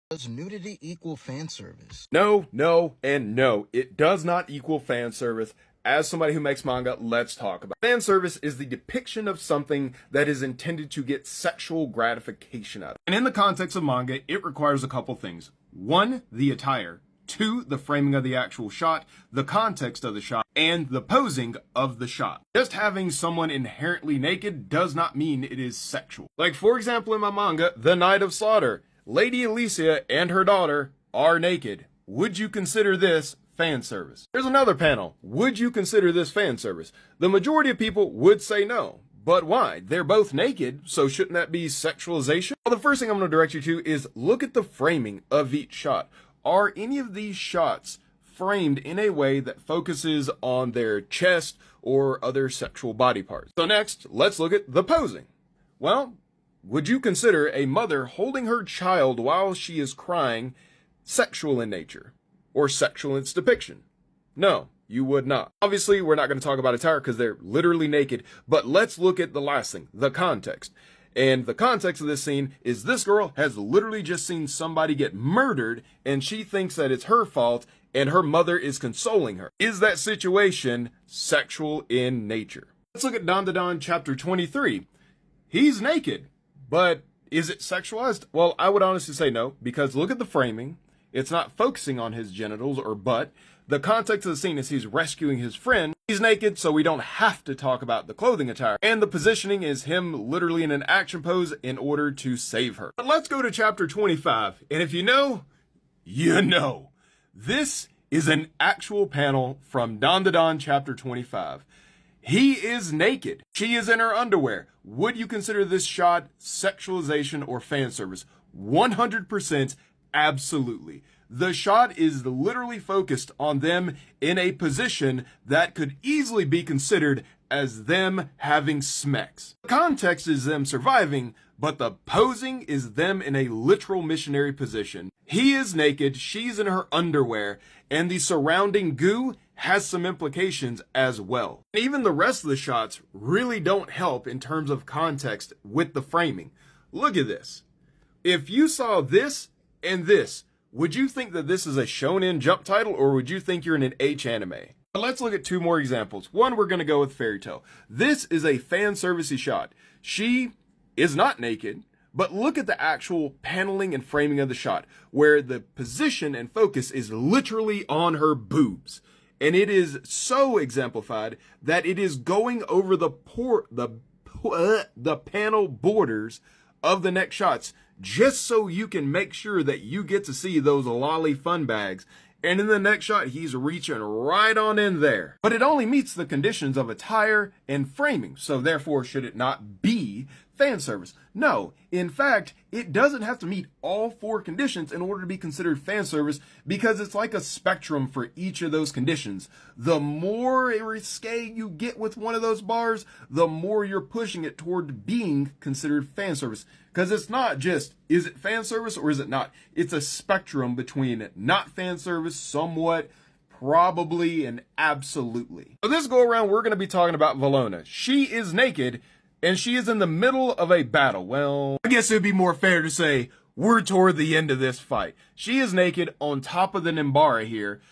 Does nudity equal fan service? No, no, and no. It does not equal fan service. As somebody who makes manga, let's talk about it. Fan service is the depiction of something that is intended to get sexual gratification out of it. And in the context of manga, it requires a couple things. 1, the attire. 2, the framing of the actual shot, the context of the shot, and the posing of the shot. Just having someone inherently naked does not mean it is sexual. Like, for example, in my manga, The Night of Slaughter, Lady Alicia and her daughter are naked. Would you consider this fan service? There's another panel. Would you consider this fan service? The majority of people would say no. But why? They're both naked, so shouldn't that be sexualization? Well, the first thing I'm going to direct you to is look at the framing of each shot. Are any of these shots framed in a way that focuses on their chest or other sexual body parts? So next, let's look at the posing. Well, would you consider a mother holding her child while she is crying sexual in nature or sexual in its depiction? No, you would not. Obviously, we're not going to talk about attire because they're literally naked, but let's look at the last thing, the context. And the context of this scene is this girl has literally just seen somebody get murdered and she thinks that it's her fault and her mother is consoling her. Is that situation sexual in nature? Let's look at Dandadan chapter 23. He's naked, but is it sexualized? Well, I would honestly say no, because look at the framing. It's not focusing on his genitals or butt. The context of the scene is he's rescuing his friend. He's naked, so we don't have to talk about the clothing attire. And the positioning is him literally in an action pose in order to save her. But let's go to chapter 25. And if you know, you know. This is an actual panel from Dandadan chapter 25. He is naked. She is in her underwear. Would you consider this shot sexualization or fan service? 100% absolutely. The shot is literally focused on them in a position that could easily be considered as them having smecks. The context is them surviving, but the posing is them in a literal missionary position. He is naked, she's in her underwear, and the surrounding goo has some implications as well. And even the rest of the shots really don't help in terms of context with the framing. Look at this. If you saw this and this, would you think that this is a Shonen Jump title, or would you think you're in an H anime? But let's look at 2 more examples. One, we're going to go with Fairy Tail. This is a fan servicey shot. She is not naked, but look at the actual paneling and framing of the shot, where the position and focus is literally on her boobs. And it is so exemplified that it is going over the panel borders of the next shots, just so you can make sure that you get to see those lolly fun bags. And in the next shot, he's reaching right on in there. But it only meets the conditions of attire and framing, so therefore should it not be fan service? No, in fact, it doesn't have to meet all 4 conditions in order to be considered fan service, because it's like a spectrum for each of those conditions. The more risque you get with one of those bars, the more you're pushing it toward being considered fan service. Because it's not just, is it fan service or is it not? It's a spectrum between not fan service, somewhat, probably, and absolutely. So this go around, we're going to be talking about Valona. She is naked, and she is in the middle of a battle. Well, I guess it'd be more fair to say we're toward the end of this fight. She is naked on top of the Nimbara here,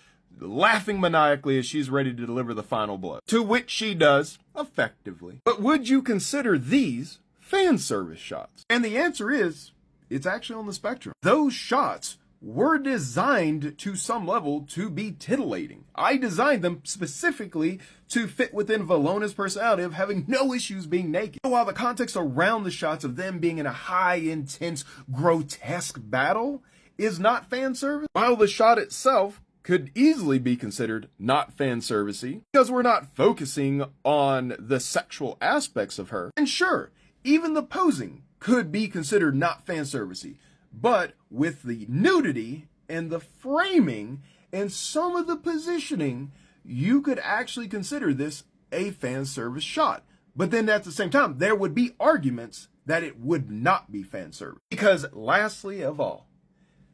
laughing maniacally as she's ready to deliver the final blow. To which she does, effectively. But would you consider these fan service shots? And the answer is, it's actually on the spectrum. Those shots were designed to some level to be titillating. I designed them specifically to fit within Valona's personality of having no issues being naked. While the context around the shots of them being in a high, intense, grotesque battle is not fan service, while the shot itself could easily be considered not fan servicey because we're not focusing on the sexual aspects of her. And sure, even the posing could be considered not fan servicey, but with the nudity and the framing and some of the positioning, you could actually consider this a fan service shot. But then at the same time, there would be arguments that it would not be fan service. Because lastly of all,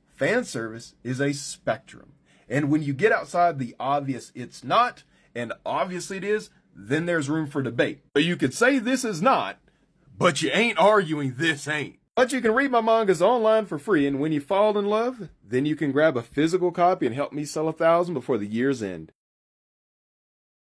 fan service is a spectrum. And when you get outside the obvious it's not, and obviously it is, then there's room for debate. So you could say this is not, but you ain't arguing this ain't. But you can read my mangas online for free, and when you fall in love, then you can grab a physical copy and help me sell 1,000 before the year's end.